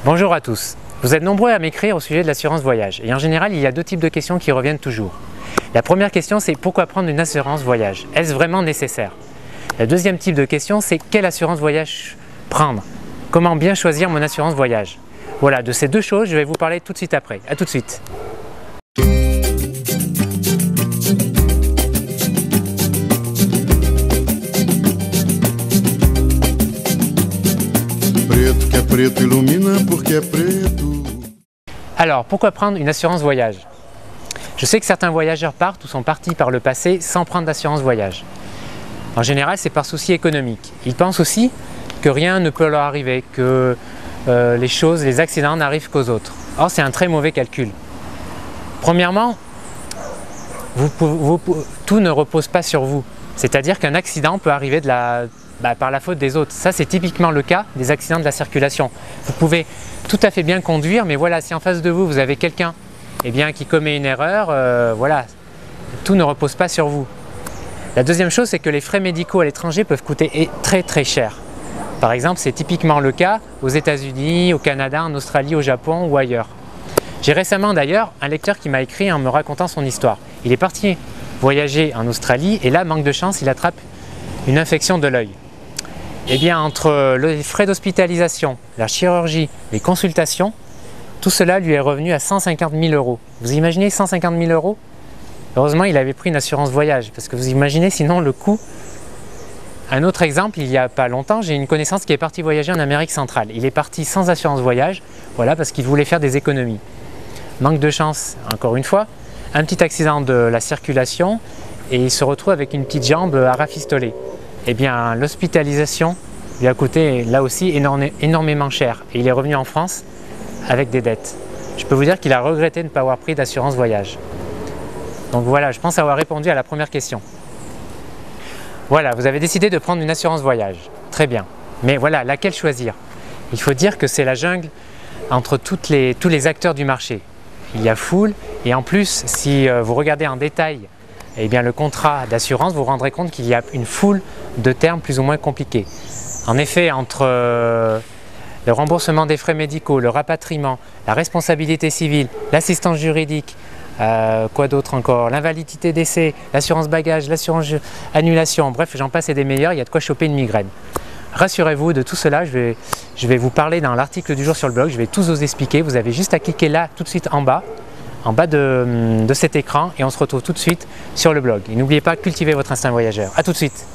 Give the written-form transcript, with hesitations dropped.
Bonjour à tous. Vous êtes nombreux à m'écrire au sujet de l'assurance voyage et en général il y a deux types de questions qui reviennent toujours. La première question c'est pourquoi prendre une assurance voyage? Est-ce vraiment nécessaire? Le deuxième type de question c'est quelle assurance voyage prendre? Comment bien choisir mon assurance voyage? Voilà, de ces deux choses je vais vous parler tout de suite après. A tout de suite. Alors, pourquoi prendre une assurance voyage? Je sais que certains voyageurs partent ou sont partis par le passé sans prendre d'assurance voyage. En général, c'est par souci économique. Ils pensent aussi que rien ne peut leur arriver, que les accidents n'arrivent qu'aux autres. Or, c'est un très mauvais calcul. Premièrement, tout ne repose pas sur vous. C'est-à-dire qu'un accident peut arriver par la faute des autres. Ça, c'est typiquement le cas des accidents de la circulation. Vous pouvez tout à fait bien conduire, mais voilà, si en face de vous, vous avez quelqu'un qui commet une erreur, voilà, tout ne repose pas sur vous. La deuxième chose, c'est que les frais médicaux à l'étranger peuvent coûter très très cher. Par exemple, c'est typiquement le cas aux États-Unis, au Canada, en Australie, au Japon ou ailleurs. J'ai récemment d'ailleurs un lecteur qui m'a écrit en me racontant son histoire. Il est parti voyager en Australie et là, manque de chance, il attrape une infection de l'œil. Eh bien, entre les frais d'hospitalisation, la chirurgie, les consultations, tout cela lui est revenu à 150 000 €. Vous imaginez 150 000 €? Heureusement, il avait pris une assurance voyage, parce que vous imaginez sinon le coût. Un autre exemple, il n'y a pas longtemps, j'ai une connaissance qui est partie voyager en Amérique centrale. Il est parti sans assurance voyage, voilà, parce qu'il voulait faire des économies. Manque de chance, encore une fois, un petit accident de la circulation et il se retrouve avec une petite jambe à rafistoler. Eh bien, l'hospitalisation lui a coûté là aussi énormément cher et il est revenu en France avec des dettes. Je peux vous dire qu'il a regretté de ne pas avoir pris d'assurance voyage. Donc voilà, je pense avoir répondu à la première question. Voilà, vous avez décidé de prendre une assurance voyage. Très bien. Mais voilà, laquelle choisir? Il faut dire que c'est la jungle entre tous les acteurs du marché. Il y a foule et en plus, si vous regardez en détail le contrat d'assurance, vous vous rendrez compte qu'il y a une foule de termes plus ou moins compliqués. En effet, entre le remboursement des frais médicaux, le rapatriement, la responsabilité civile, l'assistance juridique, quoi d'autre encore, l'invalidité d'essai, l'assurance bagage, l'assurance annulation, bref, j'en passe et des meilleurs, il y a de quoi choper une migraine. Rassurez-vous, de tout cela, je vais vous parler dans l'article du jour sur le blog, je vais tous vous expliquer, vous avez juste à cliquer là, tout de suite en bas de cet écran et on se retrouve tout de suite sur le blog. Et n'oubliez pas, cultivez votre instinct voyageur. A tout de suite.